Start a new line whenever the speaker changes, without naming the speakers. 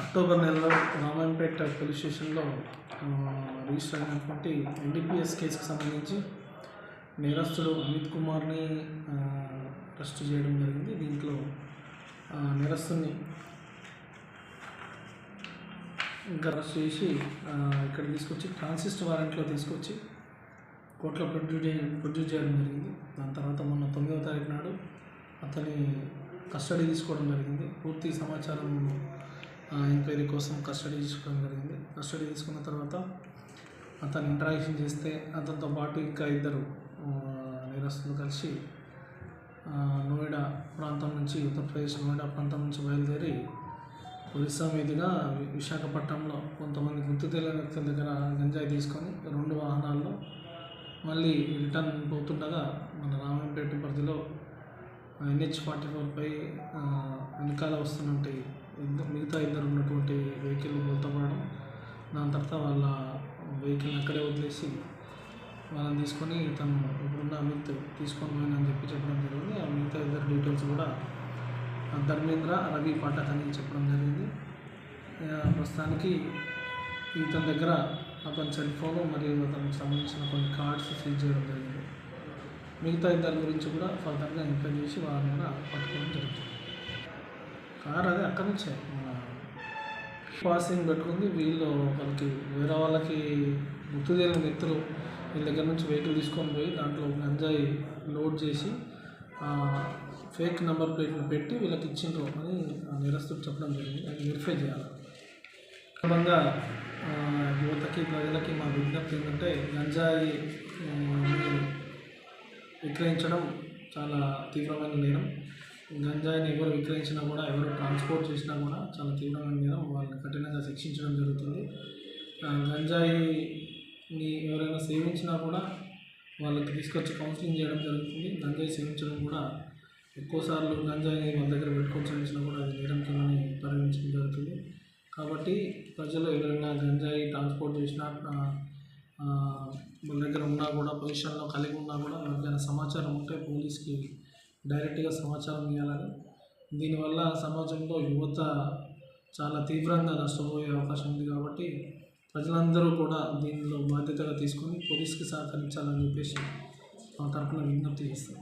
October నెలలో Ramayampet police స్టేషన్లో register అయినటువంటి ఎన్డీపీఎస్ కేసుకు సంబంధించి నేరస్తుడు అమిత్ కుమార్ని అరెస్ట్ చేయడం జరిగింది. దీంట్లో నేరస్తుని ఇంకా అరెస్ట్ చేసి ఇక్కడ తీసుకొచ్చి ట్రాన్సిస్ట్ వారెంట్లో తీసుకొచ్చి కోర్టులో ప్రొడ్యూస్ చేయడం జరిగింది. దాని తర్వాత మొన్న 9వ తారీఖు నాడు అతని కస్టడీ తీసుకోవడం జరిగింది. పూర్తి సమాచారం ఎంక్వైరీ కోసం కస్టడీ తీసుకోవడం జరిగింది. కస్టడీ తీసుకున్న తర్వాత అతను ఇంటరాక్షన్ చేస్తే అతనితో పాటు ఇంకా ఇద్దరు నేరస్తులు కలిసి నోయిడా ప్రాంతం నుంచి, ఉత్తరప్రదేశ్ నోయిడా ప్రాంతం నుంచి బయలుదేరి ఒరిస్సా మీదుగా విశాఖపట్నంలో కొంతమంది గుర్తు తెలియని వ్యక్తుల దగ్గర గంజాయి తీసుకొని 2 వాహనాల్లో మళ్ళీ రిటర్న్ పోతుండగా మన రామాయంపేట పరిధిలో NH-44పై వెనకాల వస్తున్నటువంటి మిగతా ఇద్దరు ఉన్నటువంటి వెహికల్ బోల్తపడడం, దాని తర్వాత వాళ్ళ వెహికల్ని అక్కడే వదిలేసి వాళ్ళని తీసుకొని తను ఇప్పుడున్న అమిత్ తీసుకొని పోయిందని చెప్పడం జరిగింది. ఆ మిగతా ఇద్దరు డీటెయిల్స్ కూడా ధర్మేంద్ర, రవి పాఠక్ అని చెప్పడం జరిగింది. ప్రస్తుతానికి ఇతని దగ్గర అతని సెల్ ఫోను మరియు అతనికి సంబంధించిన కొన్ని కార్డ్స్ సీజ్ చేయడం జరిగింది. మిగతా ఇద్దరి గురించి కూడా ఫర్దర్గా ఎంక్వైరీ చేసి వాళ్ళని కూడా పట్టుకోవడం జరుగుతుంది. కార్ అదే అక్కడి నుంచే పాసింగ్ పెట్టుకుంది. వాళ్ళకి వేరే వాళ్ళకి గుర్తు తెలియని వ్యక్తులు వీళ్ళ దగ్గర నుంచి వెహికల్ తీసుకొని పోయి దాంట్లో గంజాయి లోడ్ చేసి ఫేక్ నెంబర్ ప్లేట్ను పెట్టి వీళ్ళకి ఇచ్చిండ్రు అని నేరస్తుడు చెప్పడం జరిగింది. అది వెరిఫై చేయాలి. క్రమంగా యువతకి, ప్రజలకి మా విజ్ఞప్తి ఏంటంటే గంజాయి విక్రయించడం చాలా తీవ్రమైన నేరం. గంజాయిని ఎవరు విక్రయించినా కూడా, ఎవరు ట్రాన్స్పోర్ట్ చేసినా కూడా చాలా తీవ్రమైన నేరం. వాళ్ళని కఠినంగా శిక్షించడం జరుగుతుంది. గంజాయిని ఎవరైనా సేవించినా కూడా వాళ్ళకి తీసుకొచ్చి కౌన్సిలింగ్ చేయడం జరుగుతుంది. గంజాయి సేవించడం కూడా ఎక్కువసార్లు గంజాయిని వాళ్ళ దగ్గర పెట్టుకొని సేవించినా కూడా అది నేరం కిందని పరిగణించడం జరుగుతుంది. కాబట్టి ప్రజలు ఎవరైనా గంజాయి ట్రాన్స్పోర్ట్ చేసినా, వాళ్ళ దగ్గర ఉన్నా కూడా, పొజిషన్లో కలిగి ఉన్నా కూడా ఎవరికైనా సమాచారం ఉంటే పోలీస్కి డైరెక్ట్గా సమాచారం ఇవ్వాలని. దీనివల్ల సమాజంలో యువత చాలా తీవ్రంగా నష్టపోయే అవకాశం ఉంది. కాబట్టి ప్రజలందరూ కూడా దీనిలో బాధ్యతగా తీసుకొని పోలీస్కి సహకరించాలని చెప్పేసి మా తరఫున విజ్ఞప్తి చేస్తాం.